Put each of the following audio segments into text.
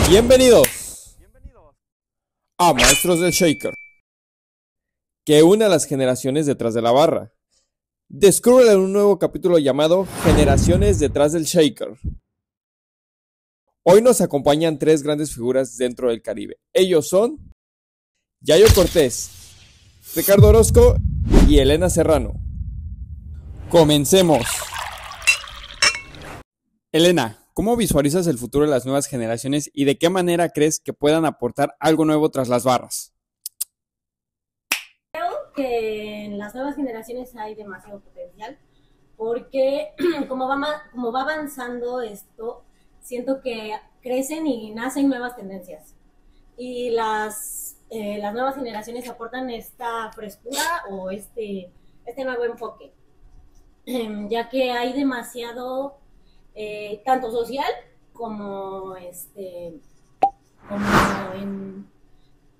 Bienvenidos a Maestros del Shaker, que une a las generaciones detrás de la barra. Descúbrelo en un nuevo capítulo llamado Generaciones detrás del Shaker. Hoy nos acompañan tres grandes figuras dentro del Caribe. Ellos son Yayo Cortés, Ricardo Orozco y Elena Serrano. Comencemos. Elena, ¿cómo visualizas el futuro de las nuevas generaciones y de qué manera crees que puedan aportar algo nuevo tras las barras? Creo que en las nuevas generaciones hay demasiado potencial porque como va avanzando esto, siento que crecen y nacen nuevas tendencias y las nuevas generaciones aportan esta frescura o este nuevo enfoque, ya que hay demasiado, tanto social como, como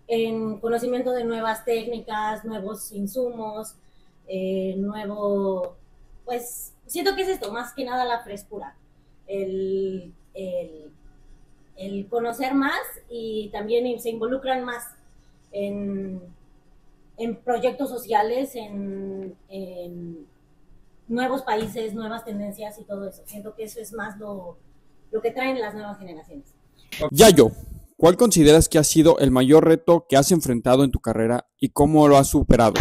en conocimiento de nuevas técnicas, nuevos insumos, pues siento que es esto, más que nada la frescura, el, el, el conocer más y también se involucran más en, en proyectos sociales, en nuevos países, nuevas tendencias y todo eso. Siento que eso es más lo que traen las nuevas generaciones. Yayo, ¿cuál consideras que ha sido el mayor reto que has enfrentado en tu carrera y cómo lo has superado?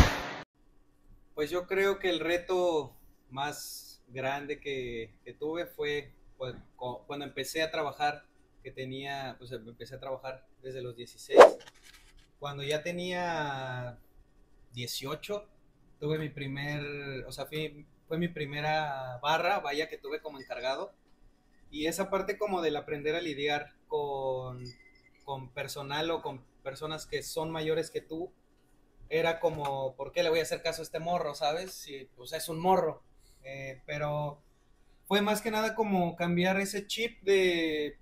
Pues yo creo que el reto más grande que tuve fue pues, cuando empecé a trabajar, empecé a trabajar desde los 16. Cuando ya tenía 18, tuve mi fue mi primera barra, vaya, que tuve como encargado. Y esa parte como del aprender a lidiar con personal o con personas que son mayores que tú, era como, ¿por qué le voy a hacer caso a este morro, sabes? Si, pues es un morro. Pero fue más que nada como cambiar ese chip de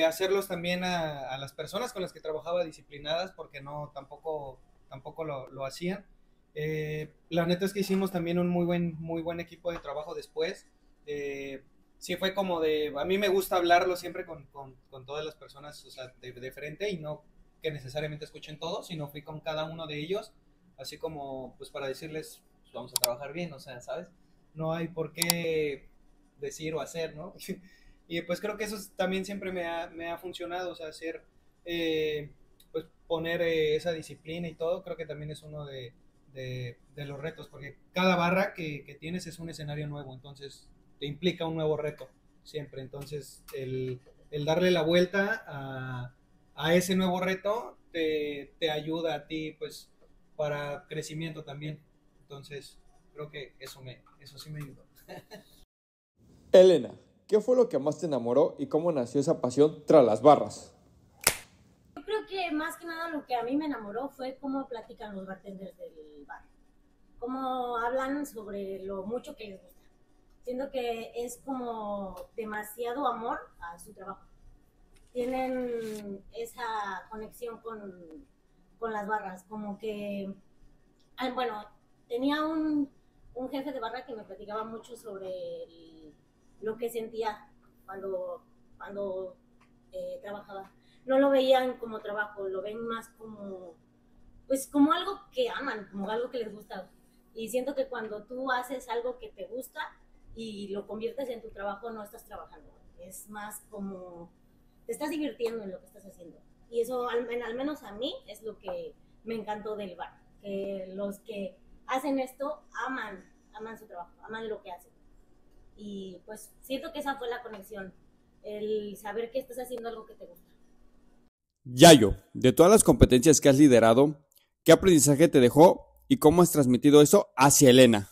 hacerlos también a las personas con las que trabajaba disciplinadas, porque no, tampoco lo hacían. La neta es que hicimos también un muy buen equipo de trabajo después. Sí fue como a mí me gusta hablarlo siempre con todas las personas, o sea, de frente, y no que necesariamente escuchen todo, sino fui con cada uno de ellos, así como pues para decirles, pues, vamos a trabajar bien, o sea, ¿sabes? No hay por qué decir o hacer, ¿no? Y pues creo que eso también siempre me ha funcionado, o sea, pues poner esa disciplina y todo, creo que también es uno de los retos, porque cada barra que tienes es un escenario nuevo, entonces te implica un nuevo reto siempre, entonces el darle la vuelta a ese nuevo reto te ayuda a ti, pues, para crecimiento también, entonces creo que eso sí me ayudó. Elena, ¿qué fue lo que más te enamoró y cómo nació esa pasión tras las barras? Yo creo que más que nada lo que a mí me enamoró fue cómo platican los bartenders del bar, cómo hablan sobre lo mucho que les gusta. Siento que es como demasiado amor a su trabajo. Tienen esa conexión con las barras, como que, bueno, tenía un jefe de barra que me platicaba mucho sobre lo que sentía cuando trabajaba. No lo veían como trabajo, lo ven más como, pues como algo que aman, como algo que les gusta. Y siento que cuando tú haces algo que te gusta y lo conviertes en tu trabajo, no estás trabajando. Es más como te estás divirtiendo en lo que estás haciendo. Y eso, al menos a mí, es lo que me encantó del bar. Que los que hacen esto aman su trabajo, aman lo que hacen. Y pues siento que esa fue la conexión, el saber que estás haciendo algo que te gusta. Yayo, de todas las competencias que has liderado, ¿qué aprendizaje te dejó y cómo has transmitido eso hacia Elena?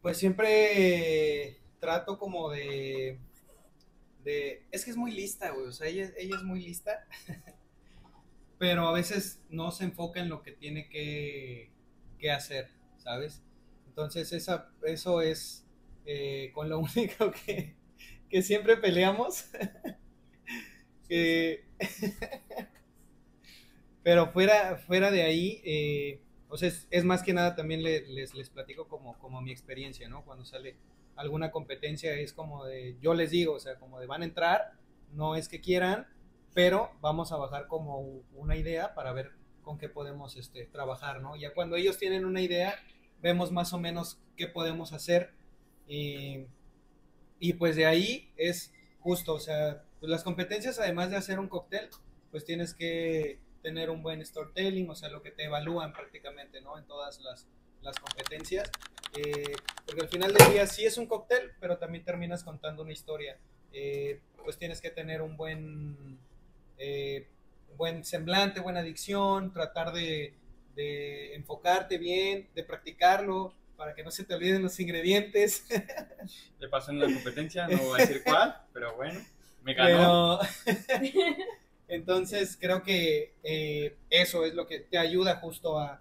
Pues siempre trato como es que es muy lista, güey, o sea, ella es muy lista, pero a veces no se enfoca en lo que tiene que hacer, ¿sabes? Entonces eso es con lo único que siempre peleamos, que, pero fuera de ahí, o sea, es más que nada también les platico como mi experiencia, ¿no? Cuando sale alguna competencia es como yo les digo, o sea, como de van a entrar, no es que quieran, pero vamos a bajar como una idea para ver con qué podemos trabajar, ¿no? Ya cuando ellos tienen una idea, vemos más o menos qué podemos hacer y pues de ahí es justo, o sea, pues las competencias además de hacer un cóctel, pues tienes que tener un buen storytelling, o sea, lo que te evalúan prácticamente, ¿no? En todas las competencias, porque al final del día sí es un cóctel, pero también terminas contando una historia. Pues tienes que tener buen semblante, buena dicción, tratar de enfocarte bien, de practicarlo para que no se te olviden los ingredientes. Le pasó en la competencia, no voy a decir cuál, pero bueno, me ganó. Entonces creo que eso es lo que te ayuda justo a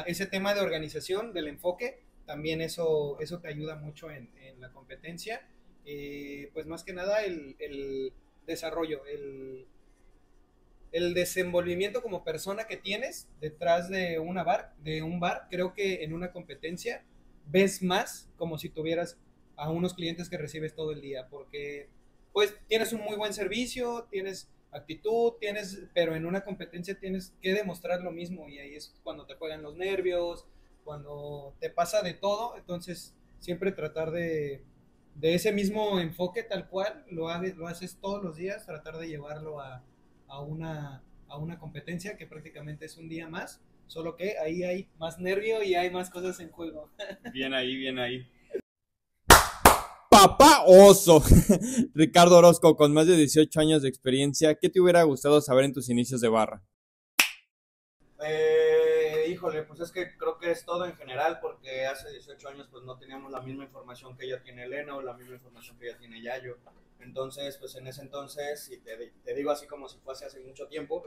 ese tema de organización, del enfoque. También eso te ayuda mucho en la competencia. Pues más que nada el desarrollo, el desenvolvimiento como persona que tienes detrás de un bar, creo que en una competencia ves más como si tuvieras a unos clientes que recibes todo el día, porque pues tienes un muy buen servicio, tienes actitud, pero en una competencia tienes que demostrar lo mismo y ahí es cuando te juegan los nervios, cuando te pasa de todo, entonces siempre tratar de ese mismo enfoque tal cual, lo haces todos los días, tratar de llevarlo a una competencia que prácticamente es un día más, solo que ahí hay más nervio y hay más cosas en juego. Bien ahí, bien ahí. ¡Papá oso! Ricardo Orozco, con más de 18 años de experiencia, ¿qué te hubiera gustado saber en tus inicios de barra? Híjole, pues es que creo que es todo en general, porque hace 18 años pues no teníamos la misma información que ya tiene Elena o la misma información que ya tiene Yayo. Entonces, pues en ese entonces, y te digo así como si fuese hace mucho tiempo,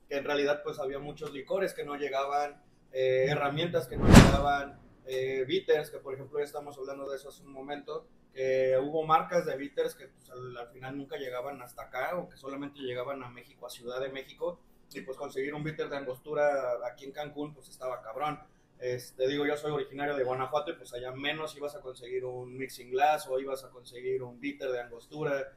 que en realidad pues había muchos licores que no llegaban, herramientas que no llegaban, bitters, que por ejemplo ya estamos hablando de eso hace un momento, que hubo marcas de bitters que pues, al final nunca llegaban hasta acá o que solamente llegaban a México, a Ciudad de México, y pues conseguir un bitter de angostura aquí en Cancún pues estaba cabrón. Te digo, yo soy originario de Guanajuato y pues allá menos ibas a conseguir un mixing glass o ibas a conseguir un bitter de angostura,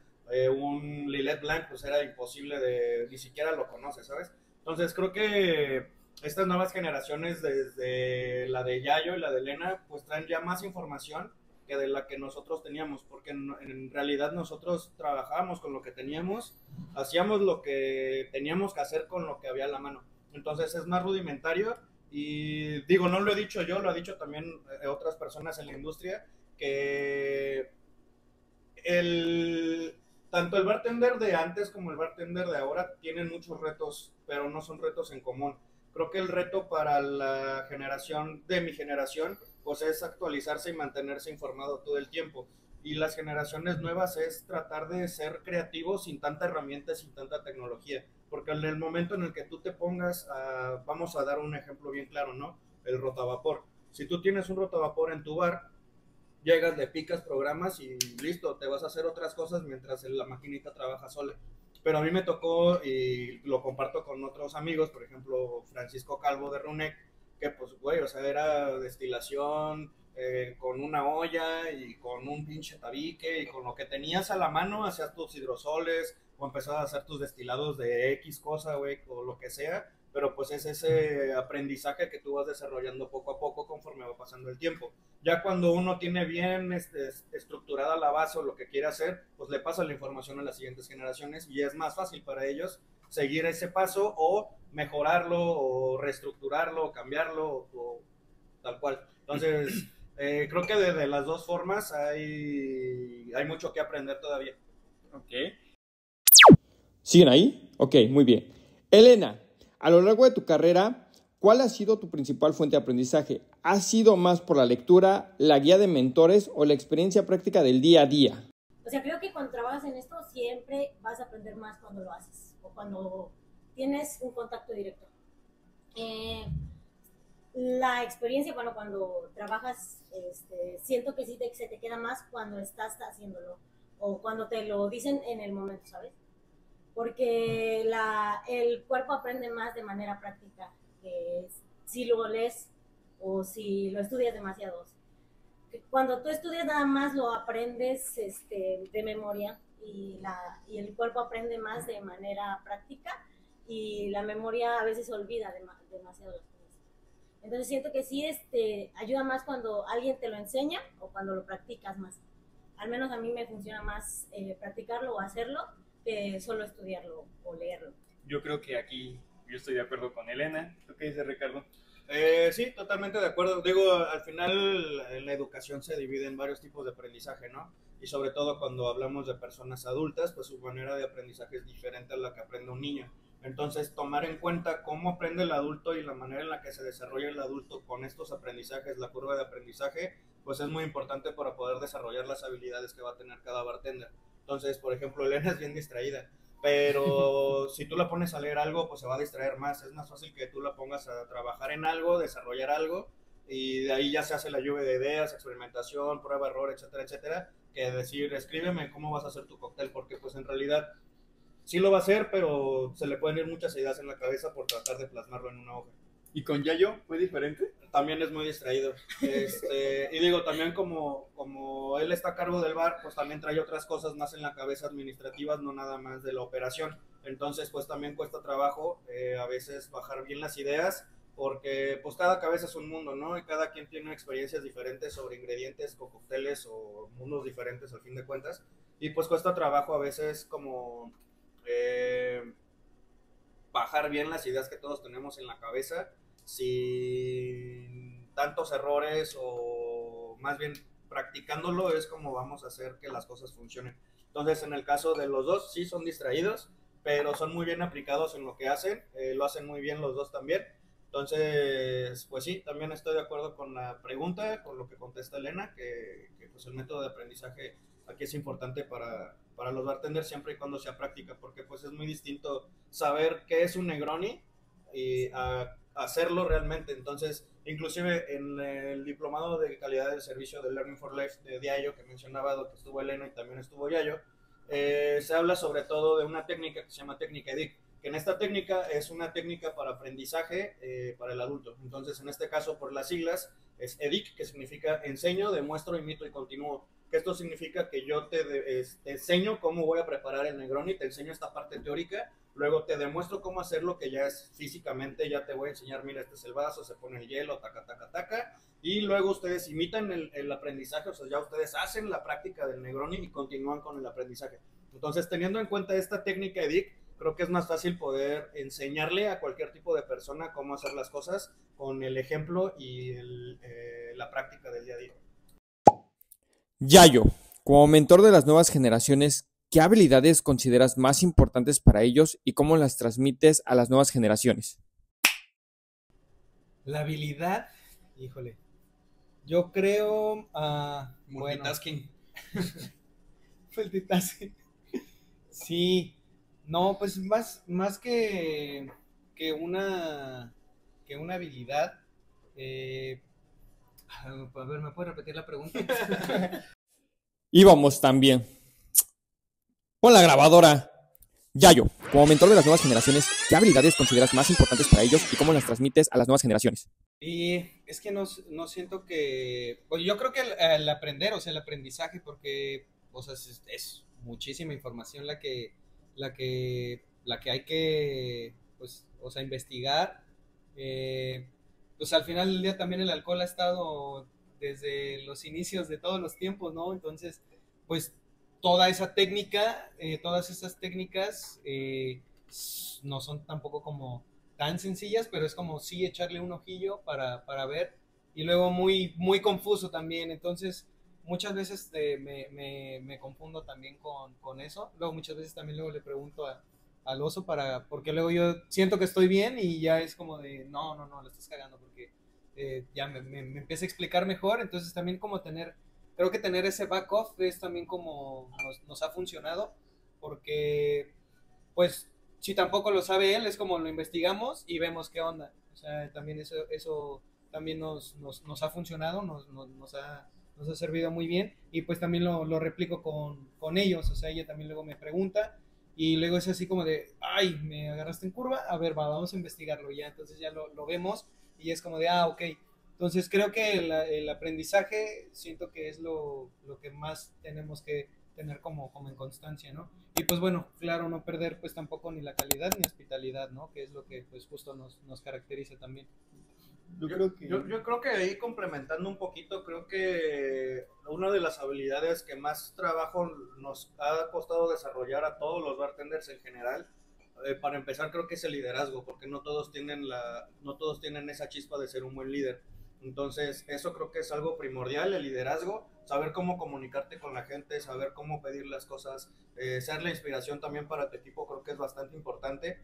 un Lillet Blanc pues era imposible ni siquiera lo conoces, ¿sabes? Entonces creo que estas nuevas generaciones, desde la de Yayo y la de Elena, pues traen ya más información que de la que nosotros teníamos, porque en realidad nosotros trabajábamos con lo que teníamos, hacíamos lo que teníamos que hacer con lo que había a la mano. Entonces es más rudimentario y digo, no lo he dicho yo, lo ha dicho también otras personas en la industria, que tanto el bartender de antes como el bartender de ahora tienen muchos retos, pero no son retos en común. Creo que el reto para la generación de mi generación pues es actualizarse y mantenerse informado todo el tiempo. Y las generaciones nuevas es tratar de ser creativos sin tanta herramienta, sin tanta tecnología. Porque en el momento en el que tú te pongas vamos a dar un ejemplo bien claro, ¿no? El rotavapor. Si tú tienes un rotavapor en tu bar, llegas, le picas programas y listo, te vas a hacer otras cosas mientras la maquinita trabaja sola. Pero a mí me tocó, y lo comparto con otros amigos, por ejemplo, Francisco Calvo de Runec, que pues, güey, o sea, era destilación con una olla y con un pinche tabique y con lo que tenías a la mano hacías tus hidrosoles o empezabas a hacer tus destilados de X cosa, güey, o lo que sea, pero pues es ese aprendizaje que tú vas desarrollando poco a poco conforme va pasando el tiempo. Ya cuando uno tiene bien estructurada la base o lo que quiere hacer, pues le pasa la información a las siguientes generaciones y es más fácil para ellos seguir ese paso o mejorarlo o reestructurarlo o cambiarlo o tal cual. Entonces, creo que de las dos formas hay mucho que aprender todavía. Ok. ¿Siguen ahí? Ok, muy bien. Elena, a lo largo de tu carrera, ¿cuál ha sido tu principal fuente de aprendizaje? ¿Ha sido más por la lectura, la guía de mentores o la experiencia práctica del día a día? O sea, creo que cuando trabajas en esto siempre vas a aprender más cuando lo haces o cuando tienes un contacto directo. La experiencia, bueno, cuando trabajas, siento que sí se te queda más cuando estás haciéndolo o cuando te lo dicen en el momento, ¿sabes? Porque el cuerpo aprende más de manera práctica que si lo lees o si lo estudias demasiado. Cuando tú estudias nada más lo aprendes de memoria y el cuerpo aprende más de manera práctica y la memoria a veces se olvida demasiado las cosas. Entonces siento que sí ayuda más cuando alguien te lo enseña o cuando lo practicas más. Al menos a mí me funciona más practicarlo o hacerlo que solo estudiarlo o leerlo. Yo creo que aquí yo estoy de acuerdo con Elena. ¿Tú qué dices, Ricardo? Sí, totalmente de acuerdo. Digo, al final en la educación se divide en varios tipos de aprendizaje, ¿no? Y sobre todo cuando hablamos de personas adultas, pues su manera de aprendizaje es diferente a la que aprende un niño. Entonces, tomar en cuenta cómo aprende el adulto y la manera en la que se desarrolla el adulto con estos aprendizajes, la curva de aprendizaje, pues es muy importante para poder desarrollar las habilidades que va a tener cada bartender. Entonces, por ejemplo, Elena es bien distraída, pero si tú la pones a leer algo, pues se va a distraer más. Es más fácil que tú la pongas a trabajar en algo, desarrollar algo, y de ahí ya se hace la lluvia de ideas, experimentación, prueba, error, etcétera, etcétera, que decir, escríbeme cómo vas a hacer tu cóctel, porque pues en realidad sí lo va a hacer, pero se le pueden ir muchas ideas en la cabeza por tratar de plasmarlo en una hoja. ¿Y con Yayo fue diferente? También es muy distraído. Y digo, también como él está a cargo del bar, pues también trae otras cosas más en la cabeza administrativas, no nada más de la operación. Entonces, pues también cuesta trabajo a veces bajar bien las ideas, porque pues cada cabeza es un mundo, ¿no? Y cada quien tiene experiencias diferentes sobre ingredientes o cócteles o mundos diferentes al fin de cuentas. Y pues cuesta trabajo a veces como bajar bien las ideas que todos tenemos en la cabeza sin tantos errores, o más bien practicándolo es como vamos a hacer que las cosas funcionen. Entonces, en el caso de los dos, sí son distraídos, pero son muy bien aplicados en lo que hacen, lo hacen muy bien los dos también. Entonces, pues sí, también estoy de acuerdo con la pregunta, con lo que contesta Elena, que pues el método de aprendizaje aquí es importante para los bartenders siempre y cuando sea práctica, porque pues es muy distinto saber qué es un Negroni y hacerlo realmente. Entonces, inclusive en el diplomado de calidad del servicio de Learning for Life de Diallo, que mencionaba, donde estuvo Elena y también estuvo Yayo, se habla sobre todo de una técnica que se llama técnica EDIC, que en esta técnica es una técnica para aprendizaje para el adulto. Entonces, en este caso, por las siglas, es EDIC, que significa enseño, demuestro, imito y continúo. Que esto significa que yo te enseño cómo voy a preparar el Negroni, te enseño esta parte teórica, luego te demuestro cómo hacerlo, que ya es físicamente, ya te voy a enseñar, mira, este es el vaso, se pone el hielo, taca, taca, taca, y luego ustedes imitan el aprendizaje, o sea, ya ustedes hacen la práctica del Negroni y continúan con el aprendizaje. Entonces, teniendo en cuenta esta técnica EDIC, creo que es más fácil poder enseñarle a cualquier tipo de persona cómo hacer las cosas con el ejemplo y la práctica del día a día. Yayo, como mentor de las nuevas generaciones, ¿qué habilidades consideras más importantes para ellos y cómo las transmites a las nuevas generaciones? La habilidad, híjole, yo creo, Multitasking. Multitasking. Sí, no, pues más que una habilidad. A ver, ¿me puedes repetir la pregunta? Íbamos también. Pon la grabadora. Yayo, como mentor de las nuevas generaciones, ¿qué habilidades consideras más importantes para ellos y cómo las transmites a las nuevas generaciones? Y es que no siento que... Pues yo creo que el aprender, o sea, el aprendizaje, porque, o sea, es muchísima información la que hay que, pues, o sea, investigar. Pues al final del día también el alcohol ha estado desde los inicios de todos los tiempos, ¿no? Entonces, pues toda esa técnica, todas esas técnicas no son tampoco como tan sencillas, pero es como sí echarle un ojillo para ver, y luego muy, muy confuso también. Entonces muchas veces me confundo también con eso. Luego muchas veces también luego le pregunto al oso porque luego yo siento que estoy bien y ya es como de no, lo estás cagando, porque ya me empieza a explicar mejor. Entonces también como creo que tener ese back off es también como nos ha funcionado, porque pues si tampoco lo sabe él, es como lo investigamos y vemos qué onda. O sea, también eso también nos ha funcionado, nos ha servido muy bien, y pues también lo replico con ellos. O sea, ella también luego me pregunta y luego es así como de, ay, me agarraste en curva, a ver, vamos a investigarlo ya. Entonces ya lo vemos y es como de, ok. Entonces creo que el aprendizaje siento que es lo que más tenemos que tener como en constancia, ¿no? Y pues bueno, claro, no perder pues tampoco ni la calidad ni hospitalidad, ¿no? Que es lo que pues justo nos caracteriza también. Yo creo que ahí complementando un poquito, creo que una de las habilidades que más trabajo nos ha costado desarrollar a todos los bartenders en general, para empezar creo que es el liderazgo, porque no todos tienen esa chispa de ser un buen líder. Entonces eso creo que es algo primordial, el liderazgo, saber cómo comunicarte con la gente, saber cómo pedir las cosas, ser la inspiración también para tu equipo, creo que es bastante importante.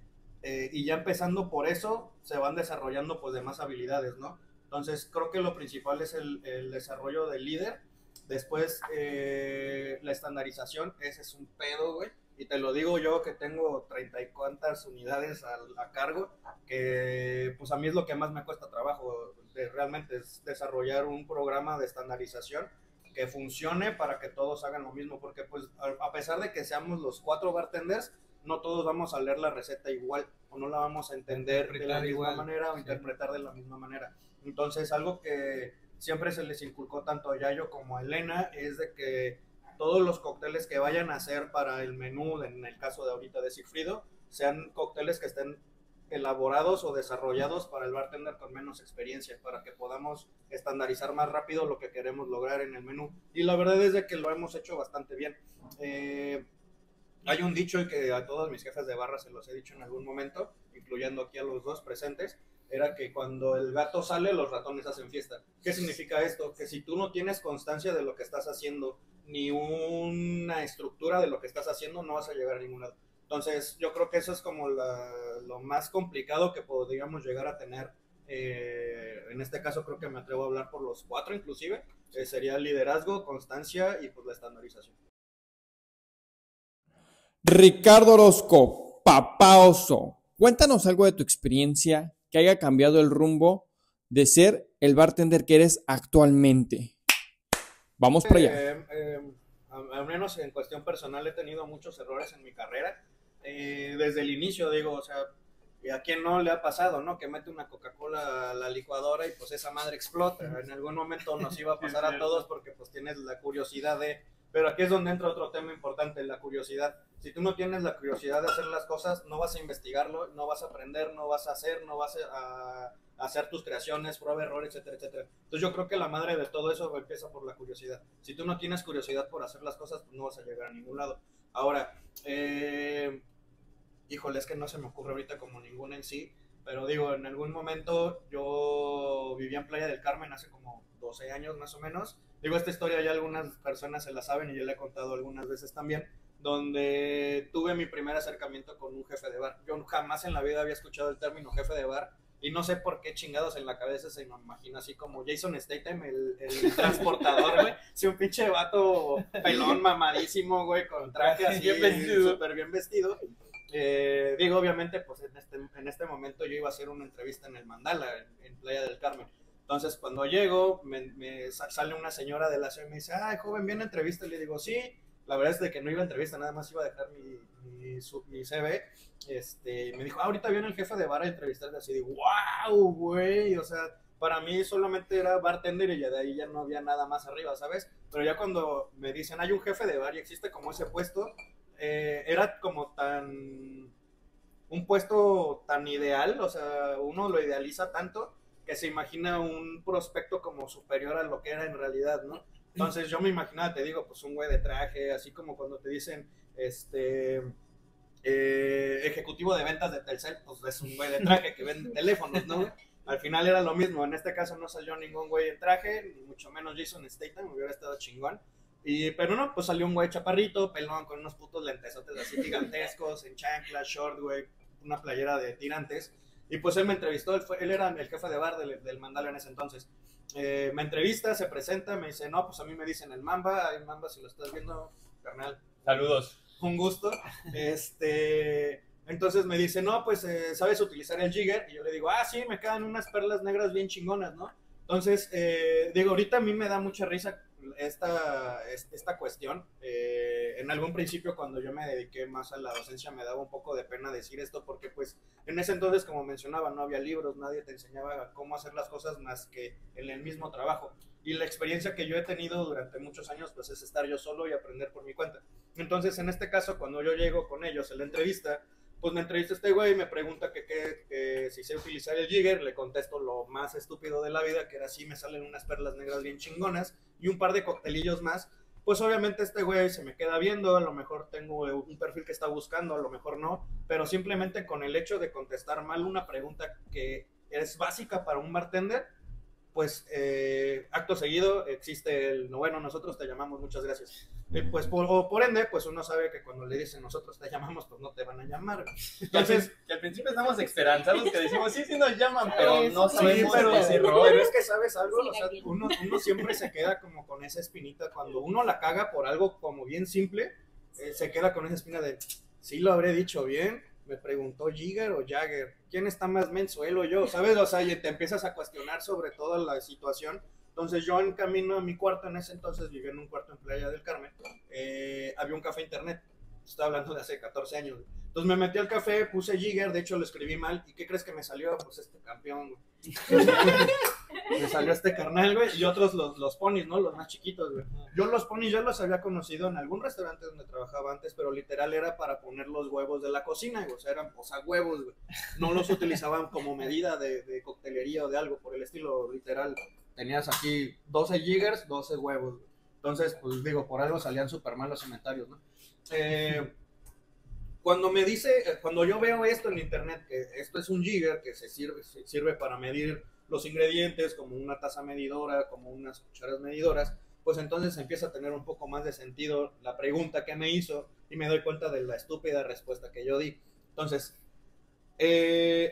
Y ya empezando por eso, se van desarrollando pues demás habilidades, ¿no? Entonces creo que lo principal es el desarrollo del líder. Después la estandarización, ese es un pedo, güey. Y te lo digo yo que tengo 30 y cuantas unidades a cargo, que pues a mí es lo que más me cuesta trabajo, realmente es desarrollar un programa de estandarización que funcione para que todos hagan lo mismo, porque pues a pesar de que seamos los 4 bartenders, no todos vamos a leer la receta igual, o no la vamos a entender de la misma manera, o interpretar de la misma manera. Entonces, algo que siempre se les inculcó tanto a Yayo como a Elena, es de que todos los cócteles que vayan a hacer para el menú, en el caso de ahorita de Sigfrido, sean cócteles que estén elaborados o desarrollados para el bartender con menos experiencia, para que podamos estandarizar más rápido lo que queremos lograr en el menú. Y la verdad es de que lo hemos hecho bastante bien. Hay un dicho y que a todos mis jefes de barra se los he dicho en algún momento, incluyendo aquí a los dos presentes, era que cuando el gato sale, los ratones hacen fiesta. ¿Qué significa esto? Que si tú no tienes constancia de lo que estás haciendo, ni una estructura de lo que estás haciendo, no vas a llegar a ningún lado. Entonces, yo creo que eso es como lo más complicado que podríamos llegar a tener. En este caso creo que me atrevo a hablar por los 4 inclusive. Sería el liderazgo, constancia y pues la estandarización. Ricardo Orozco, Papá Oso, cuéntanos algo de tu experiencia que haya cambiado el rumbo de ser el bartender que eres actualmente. Vamos para allá. Al menos en cuestión personal he tenido muchos errores en mi carrera. Desde el inicio, digo, o sea, ¿a quién no le ha pasado, no? Que mete una Coca-Cola a la licuadora y pues esa madre explota. En algún momento nos iba a pasar a todos porque pues tienes la curiosidad de... Pero aquí es donde entra otro tema importante, la curiosidad. Si tú no tienes la curiosidad de hacer las cosas, no vas a investigarlo, no vas a aprender, no vas a hacer, no vas a hacer tus creaciones, prueba, error, etcétera, etcétera. Entonces yo creo que la madre de todo eso empieza por la curiosidad. Si tú no tienes curiosidad por hacer las cosas, pues no vas a llegar a ningún lado. Ahora, híjole, es que no se me ocurre ahorita como ninguna en sí, pero digo, en algún momento yo vivía en Playa del Carmen hace como 12 años más o menos. Digo, esta historia ya algunas personas se la saben y yo la he contado algunas veces también, donde tuve mi primer acercamiento con un jefe de bar. Yo jamás en la vida había escuchado el término jefe de bar y no sé por qué chingados en la cabeza se me imagina así como Jason Statham, el transportador, güey. Sí, un pinche vato pelón, mamadísimo, güey, con traje así, súper bien vestido. Digo, obviamente, pues en este momento yo iba a hacer una entrevista en el Mandala, en Playa del Carmen. Entonces, cuando llego, me sale una señora de la ciudad y me dice, ay, joven, ¿viene a entrevista? Y le digo, sí. La verdad es de que no iba a entrevista, nada más iba a dejar mi CV. Me dijo, ahorita viene el jefe de bar a entrevistarle. Así de, wow, güey. O sea, para mí solamente era bartender y ya de ahí ya no había nada más arriba, ¿sabes? Pero ya cuando me dicen, hay un jefe de bar y existe como ese puesto, era como un puesto tan ideal, o sea, uno lo idealiza tanto que se imagina un prospecto como superior a lo que era en realidad, ¿no? Entonces yo me imaginaba, te digo, pues un güey de traje, así como cuando te dicen, ejecutivo de ventas de Telcel, pues es un güey de traje que vende teléfonos, ¿no? Al final era lo mismo, en este caso no salió ningún güey en traje, ni mucho menos Jason Statham, hubiera estado chingón. Pero no, pues salió un güey chaparrito, pelón, con unos putos lentesotes así gigantescos, en chanclas, short, güey, una playera de tirantes. Y pues él me entrevistó, él era el jefe de bar del Mandala en ese entonces. Me entrevista, se presenta, me dice, no, pues a mí me dicen el Mamba si lo estás viendo, carnal. Saludos. Un gusto. Entonces me dice, no, pues, ¿sabes utilizar el jigger? Y yo le digo, sí, me quedan unas perlas negras bien chingonas, ¿no? Entonces, digo, ahorita a mí me da mucha risa esta cuestión. En algún principio, cuando yo me dediqué más a la docencia, me daba un poco de pena decir esto, porque pues en ese entonces, como mencionaba, no había libros, nadie te enseñaba cómo hacer las cosas más que en el mismo trabajo. Y la experiencia que yo he tenido durante muchos años, pues es estar yo solo y aprender por mi cuenta. Entonces, en este caso, cuando yo llego con ellos en la entrevista, pues me entrevista este güey y me pregunta que si sé utilizar el jigger, le contesto lo más estúpido de la vida, que era así, me salen unas perlas negras bien chingonas y un par de coctelillos más. Pues obviamente este güey se me queda viendo, a lo mejor tengo un perfil que está buscando, a lo mejor no, pero simplemente con el hecho de contestar mal una pregunta que es básica para un bartender, pues acto seguido existe el no, bueno, nosotros te llamamos, muchas gracias. Pues por ende, pues uno sabe que cuando le dicen nosotros te llamamos, pues no te van a llamar. Entonces, que al principio estamos esperanzados, que decimos, sí nos llaman, pero no sabemos pero es que sabes algo, Sí, o sea, uno siempre se queda como con esa espinita, cuando uno la caga por algo como bien simple, se queda con esa espina de, sí lo habré dicho bien, me preguntó Jigger o Jagger, ¿quién está más menso, él o yo? ¿Sabes? O sea, y te empiezas a cuestionar sobre toda la situación. Entonces yo en camino a mi cuarto, en ese entonces vivía en un cuarto en Playa del Carmen, había un café internet, estoy hablando de hace 14 años. Entonces me metí al café, puse Jigger, de hecho lo escribí mal, ¿y qué crees que me salió? Pues este campeón, güey. Me salió este carnal, güey, y otros los ponis, ¿no? Los más chiquitos, güey. Yo los ponis ya los había conocido en algún restaurante donde trabajaba antes, pero literal era para poner los huevos de la cocina, güey. O sea, eran huevos, güey. No los utilizaban como medida de coctelería o de algo por el estilo, literal. Tenías aquí 12 jiggers, 12 huevos, güey. Entonces, pues digo, por algo salían súper mal los comentarios, ¿no? Cuando yo veo esto en internet, que esto es un jigger que se sirve para medir los ingredientes, como una taza medidora, como unas cucharas medidoras, pues entonces empieza a tener un poco más de sentido la pregunta que me hizo y me doy cuenta de la estúpida respuesta que yo di. Entonces,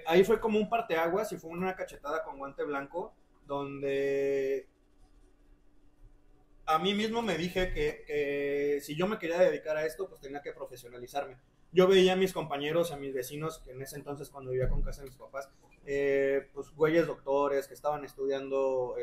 ahí fue como un parteaguas y fue una cachetada con guante blanco, donde a mí mismo me dije que si yo me quería dedicar a esto, pues tenía que profesionalizarme. Yo veía a mis compañeros, a mis vecinos, que en ese entonces cuando vivía con casa de mis papás, pues güeyes doctores que estaban estudiando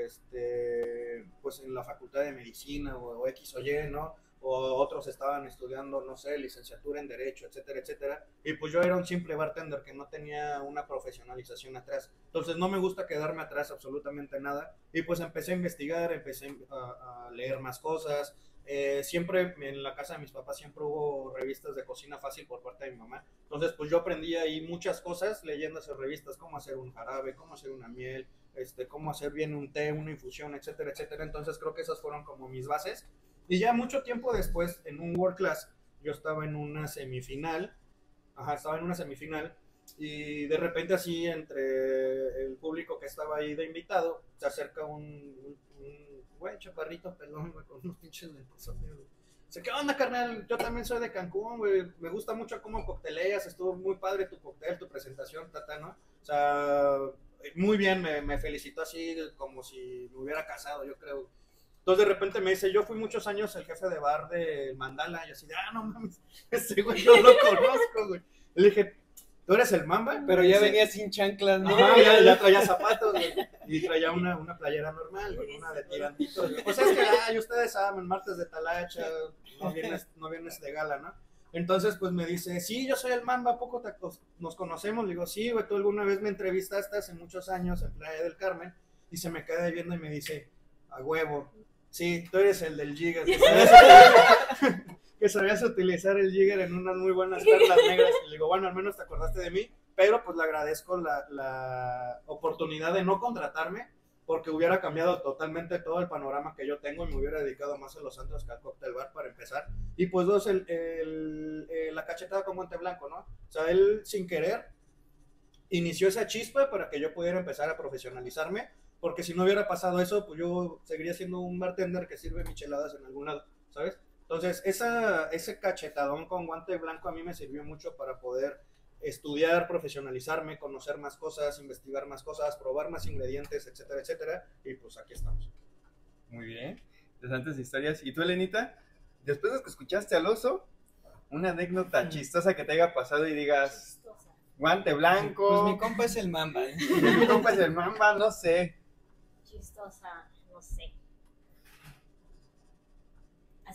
pues en la facultad de medicina o X o Y, ¿no? O otros estaban estudiando, no sé, licenciatura en Derecho, etcétera, etcétera. Y pues yo era un simple bartender que no tenía una profesionalización atrás. Entonces no me gusta quedarme atrás absolutamente nada. Y pues empecé a investigar, empecé a leer más cosas. Siempre en la casa de mis papás siempre hubo revistas de cocina fácil por parte de mi mamá. Entonces pues yo aprendí ahí muchas cosas leyendo esas revistas, cómo hacer un jarabe, cómo hacer una miel, cómo hacer bien un té, una infusión, etcétera, etcétera. Entonces creo que esas fueron como mis bases. Y ya mucho tiempo después, en un World Class, yo estaba en una semifinal, y de repente así entre el público que estaba ahí de invitado, se acerca un güey chaparrito pelón, güey, con unos pinches lentes. Dice, ¿qué onda, carnal? Yo también soy de Cancún, güey, me gusta mucho cómo cocteleas, estuvo muy padre tu cóctel, tu presentación, tata, ¿no? O sea, muy bien, me felicitó así como si me hubiera casado, yo creo. Entonces de repente me dice, yo fui muchos años el jefe de bar de Mandala, y así de, no mames, ese güey yo lo conozco, güey. Le dije, ¿tú eres el Mamba? Pero ya venía sin chanclas, ¿no? Ya traía zapatos, güey, y traía una playera normal, güey, una de tirantitos, güey. Pues es que, ustedes saben, martes de talacha, no vienes de gala, ¿no? Entonces, pues me dice, sí, yo soy el Mamba, ¿a poco nos conocemos? Le digo, sí, güey, tú alguna vez me entrevistaste hace muchos años en Playa del Carmen, y se me queda viendo y me dice, a huevo, sí, tú eres el del jigger, que sabías utilizar el jigger en unas muy buenas perlas negras. Y le digo, bueno, al menos te acordaste de mí, pero pues le agradezco la oportunidad de no contratarme, porque hubiera cambiado totalmente todo el panorama que yo tengo y me hubiera dedicado más a los santos que al cóctel bar para empezar. Y pues dos, la cachetada con guante blanco, ¿no? O sea, él sin querer inició esa chispa para que yo pudiera empezar a profesionalizarme, porque si no hubiera pasado eso, pues yo seguiría siendo un bartender que sirve micheladas en algún lado, ¿sabes? Entonces, ese cachetadón con guante blanco a mí me sirvió mucho para poder estudiar, profesionalizarme, conocer más cosas, investigar más cosas, probar más ingredientes, etcétera, etcétera, y pues aquí estamos. Muy bien, interesantes historias. ¿Y tú, Elenita? Después de que escuchaste al oso, una anécdota chistosa que te haya pasado y digas, guante blanco. Pues mi compa es el Mamba, ¿eh? Mi compa es el Mamba, no sé. Chistosa, no sé.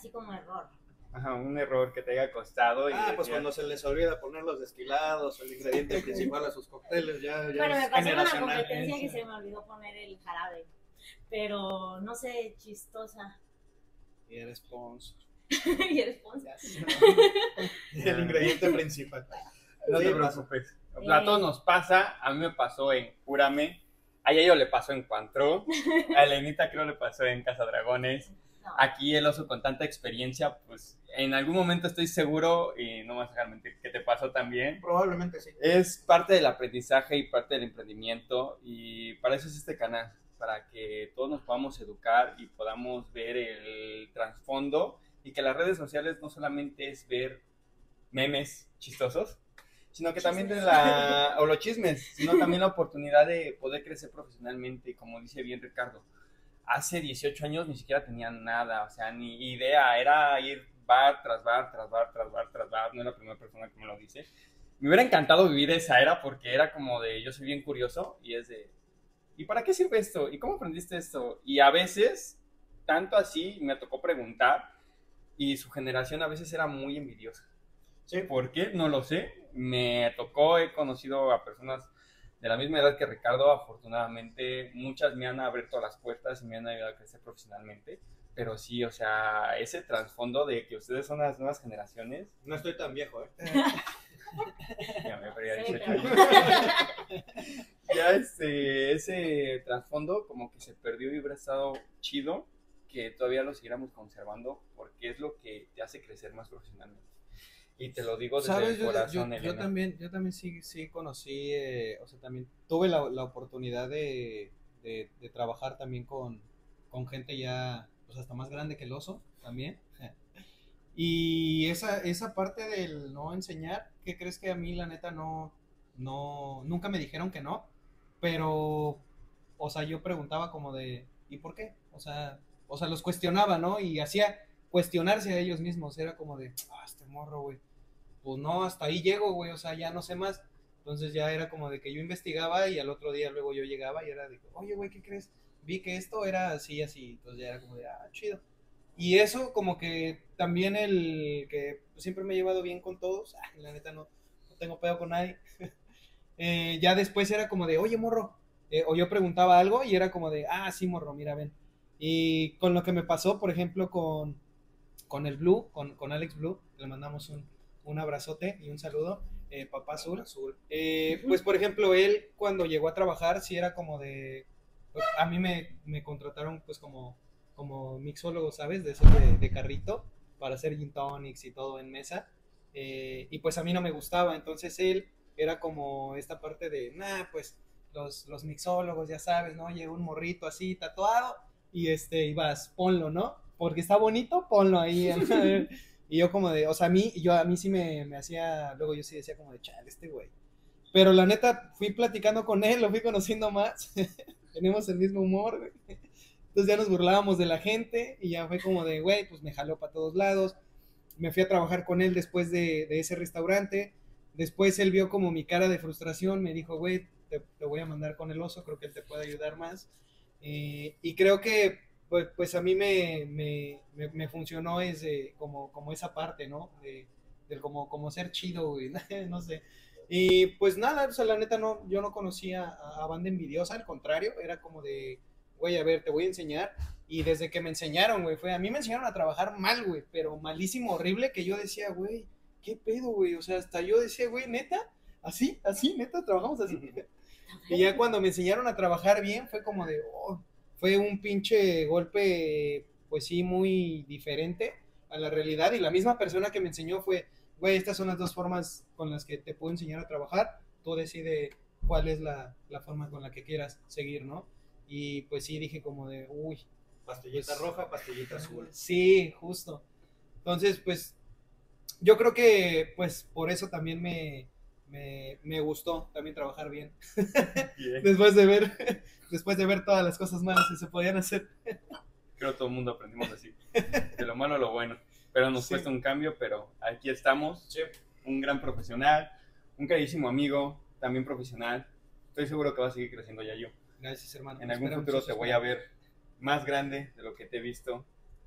así como error. Ajá, un error que te haya costado. Y pues decías, cuando se les olvida poner los destilados, el ingrediente principal a sus cócteles, ya Bueno, me es pasó en una generacional. competencia que se me olvidó poner el jarabe, pero no sé, chistosa. Y eres sponsor. Y eres sponsor. El ingrediente principal. No Sí, te pasa. preocupes. A todos nos pasa. A mí me pasó en Cúrame. A Yayo le pasó en Cuantro. A Elenita creo le pasó en Casa Dragones. No. Aquí el oso con tanta experiencia, pues en algún momento estoy seguro, y no me vas a dejar mentir, que te pasó también. Probablemente sí. Es parte del aprendizaje y parte del emprendimiento, y para eso es este canal, para que todos nos podamos educar y podamos ver el trasfondo, y que las redes sociales no solamente es ver memes chistosos, sino que también o los chismes, sino también la oportunidad de poder crecer profesionalmente, como dice bien Ricardo. Hace 18 años ni siquiera tenía nada, o sea, ni idea, era ir bar tras bar, tras bar, tras bar, tras bar, no es la primera persona que me lo dice. Me hubiera encantado vivir esa era porque era como de, yo soy bien curioso y es de, ¿y para qué sirve esto? ¿Y cómo aprendiste esto? Y a veces, tanto así, me tocó preguntar y su generación a veces era muy envidiosa. Sí. ¿Por qué? No lo sé. Me tocó, he conocido a personas de la misma edad que Ricardo, afortunadamente, muchas me han abierto las puertas y me han ayudado a crecer profesionalmente, pero sí, o sea, ese trasfondo de que ustedes son las nuevas generaciones, No estoy tan viejo, ya me perdí a Sí, 18 años. Ya ese trasfondo como que se perdió y hubiera estado chido que todavía lo siguiéramos conservando porque es lo que te hace crecer más profesionalmente. Y te lo digo desde ¿Sabes? el corazón, Yo Elena. también sí conocí, o sea, también tuve la oportunidad de trabajar también con gente ya, pues hasta más grande que el oso, también. Y esa parte del no enseñar, ¿qué crees? Que a mí la neta nunca me dijeron que no, pero, o sea, yo preguntaba como de, ¿y por qué? O sea, los cuestionaba, ¿no? Y hacía cuestionarse a ellos mismos, era como de, este morro, güey, pues no, hasta ahí llego, güey, o sea, ya no sé más. Entonces ya era como de que yo investigaba y al otro día luego yo llegaba y era de, oye, güey, ¿qué crees? Vi que esto era así, así, entonces ya era como de, chido. Y eso como que también el que siempre me he llevado bien con todos, la neta no tengo pedo con nadie. Ya después era como de, oye, morro, o yo preguntaba algo y era como de, sí, morro, mira, ven. Y con lo que me pasó, por ejemplo, con el Blue, con Alex Blue, le mandamos un abrazote y un saludo, papá azul. Pues, por ejemplo, él cuando llegó a trabajar, sí era como de, pues, a mí me contrataron pues como mixólogo, ¿sabes? De esos de carrito, para hacer gin tonics y todo en mesa. Y pues a mí no me gustaba, entonces él era como esta parte de, pues los mixólogos, ya sabes, ¿no? Llega un morrito así tatuado y y vas, ponlo, ¿no? Porque está bonito, ponlo ahí. Y yo como de, o sea, a mí sí me hacía, luego yo sí decía como de, chale, güey. Pero la neta, fui platicando con él, lo fui conociendo más, tenemos el mismo humor, güey. Entonces ya nos burlábamos de la gente y ya fue como de, güey, pues me jaló para todos lados. Me fui a trabajar con él después de ese restaurante. Después él vio como mi cara de frustración, me dijo, güey, te voy a mandar con el oso, creo que él te puede ayudar más. Y creo que pues a mí me funcionó como esa parte, ¿no? Del como ser chido, güey, no sé. Y pues nada, o sea, la neta yo no conocía a banda envidiosa, al contrario, era como de, güey, a ver, te voy a enseñar. Y desde que me enseñaron, güey, a mí me enseñaron a trabajar mal, güey, pero malísimo, horrible, que yo decía, güey, ¿qué pedo, güey? O sea, hasta yo decía, güey, neta, así, neta, trabajamos así. Y ya cuando me enseñaron a trabajar bien, fue como de, fue un pinche golpe, pues sí, muy diferente a la realidad. Y la misma persona que me enseñó fue, güey, estas son las dos formas con las que te puedo enseñar a trabajar, tú decide cuál es la forma con la que quieras seguir, ¿no? Y pues sí, dije como de, uy. Pastillita roja, pastillita azul. Sí, justo. Entonces, pues, yo creo que, pues, por eso también me gustó también trabajar bien. Yeah. Después de ver todas las cosas malas que se podían hacer. Creo que todo el mundo aprendimos así. De lo malo a lo bueno. Pero nos cuesta un cambio, pero aquí estamos. Sí. Un gran profesional, un carísimo amigo, también profesional. Estoy seguro que va a seguir creciendo ya yo. Gracias, hermano. En algún futuro te voy a ver más grande de lo que te he visto.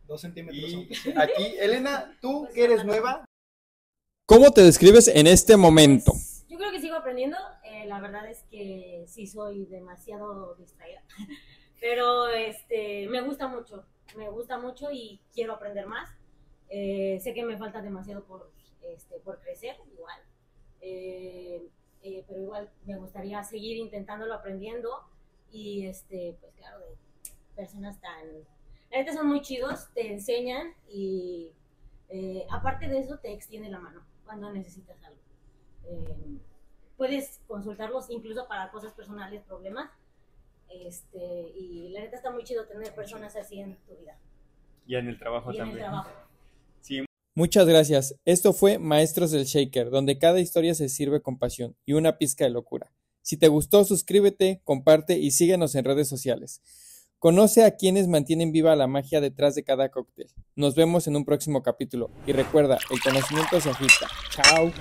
2 centímetros. Y aunque sea. aquí, Elena, tú que eres nueva, ¿Cómo te describes en este momento? Pues, yo creo que sigo aprendiendo. La verdad es que sí soy demasiado distraída. Pero me gusta mucho y quiero aprender más. Sé que me falta demasiado por crecer, igual. Pero igual me gustaría seguir intentándolo, aprendiendo. Y pues claro, de personas tan... La neta son muy chidos, te enseñan y aparte de eso te extiende la mano cuando necesitas algo. Puedes consultarlos incluso para cosas personales, problemas. Y la neta está muy chido tener personas así en tu vida y en el trabajo y en el también. trabajo. Sí, Muchas gracias. Esto fue Maestros del Shaker, donde cada historia se sirve con pasión y una pizca de locura. Si te gustó, suscríbete, comparte y síguenos en redes sociales. Conoce a quienes mantienen viva la magia detrás de cada cóctel. Nos vemos en un próximo capítulo. Y recuerda, el conocimiento se agita. Chao.